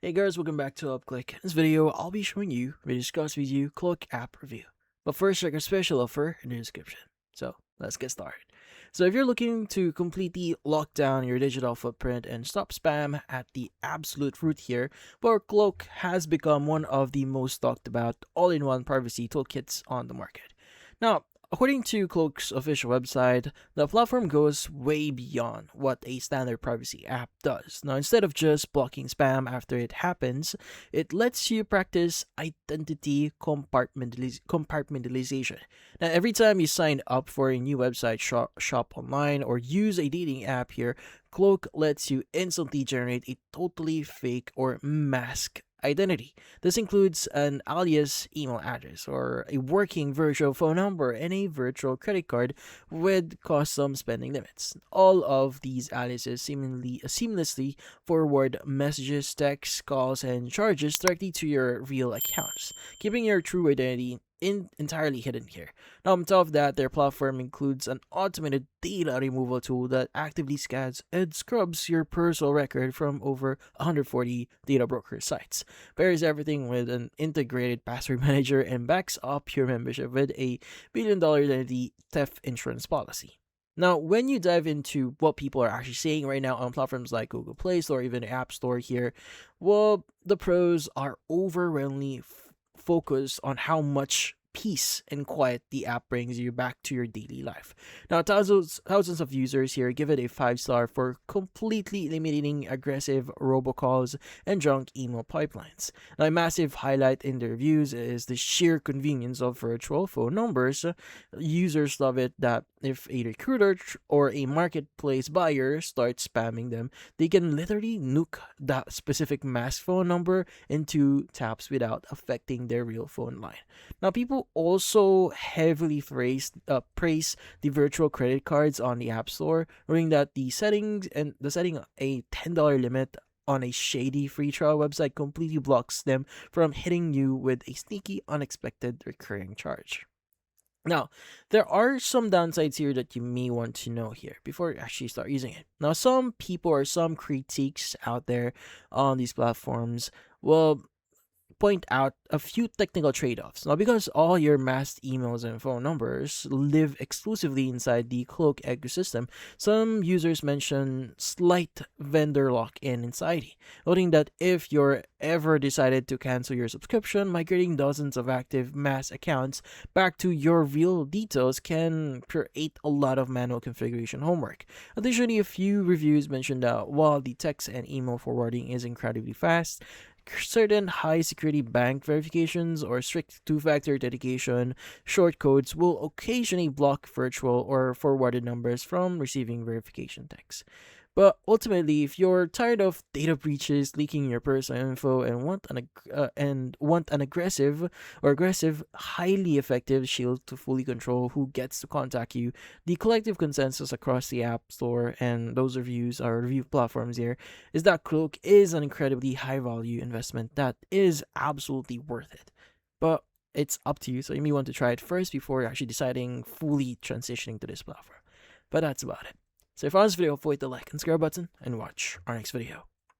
Hey guys, welcome back to UpClick. In this video, I'll be showing you we discuss with you Cloaked App review. But first, check our special offer in the description. So let's get started. So if you're looking to completely lock down your digital footprint and stop spam at the absolute root here, well, Cloak has become one of the most talked about all-in-one privacy toolkits on the market. Now, according to Cloak's official website, the platform goes way beyond what a standard privacy app does. Now, instead of just blocking spam after it happens, it lets you practice identity compartmentalization. Now, every time you sign up for a new website, shop online, or use a dating app here, Cloak lets you instantly generate a totally fake or masked identity. This includes an alias email address or a working virtual phone number and a virtual credit card with custom spending limits. All of these aliases seamlessly forward messages, texts, calls, and charges directly to your real accounts, keeping your true identity entirely hidden here. Now, on top of that, their platform includes an automated data removal tool that actively scans and scrubs your personal record from over 140 data broker sites, pairs everything with an integrated password manager, and backs up your membership with a $1 billion identity theft insurance policy. Now, when you dive into what people are actually saying right now on platforms like Google Play Store or even App Store here, well, the pros are overwhelmingly focused on how much peace and quiet the app brings you back to your daily life. Now, thousands of users here give it a 5-star for completely eliminating aggressive robocalls and junk email pipelines. Now, a massive highlight in the reviews is the sheer convenience of virtual phone numbers. Users love it that if a recruiter or a marketplace buyer starts spamming them, they can literally nuke that specific mask phone number into taps without affecting their real phone line. Now, people also heavily praise the virtual credit cards on the App Store, knowing that the setting a $10 limit on a shady free trial website completely blocks them from hitting you with a sneaky, unexpected recurring charge. Now, there are some downsides here that you may want to know here before you actually start using it. Now, some people or some critiques out there on these platforms will point out a few technical trade-offs. Now, because all your masked emails and phone numbers live exclusively inside the Cloak ecosystem, some users mention slight vendor lock-in anxiety, noting that if you're ever decided to cancel your subscription, migrating dozens of active mass accounts back to your real details can create a lot of manual configuration homework. Additionally, a few reviews mentioned that while the text and email forwarding is incredibly fast, certain high security bank verifications or strict two-factor authentication short codes will occasionally block virtual or forwarded numbers from receiving verification texts. But ultimately, if you're tired of data breaches leaking your personal info and want an aggressive, highly effective shield to fully control who gets to contact you, the collective consensus across the App Store and those review platforms here is that Cloak is an incredibly high-value investment that is absolutely worth it. But it's up to you, so you may want to try it first before actually deciding fully transitioning to this platform. But that's about it. So if you found this video, hit the like and subscribe button and watch our next video.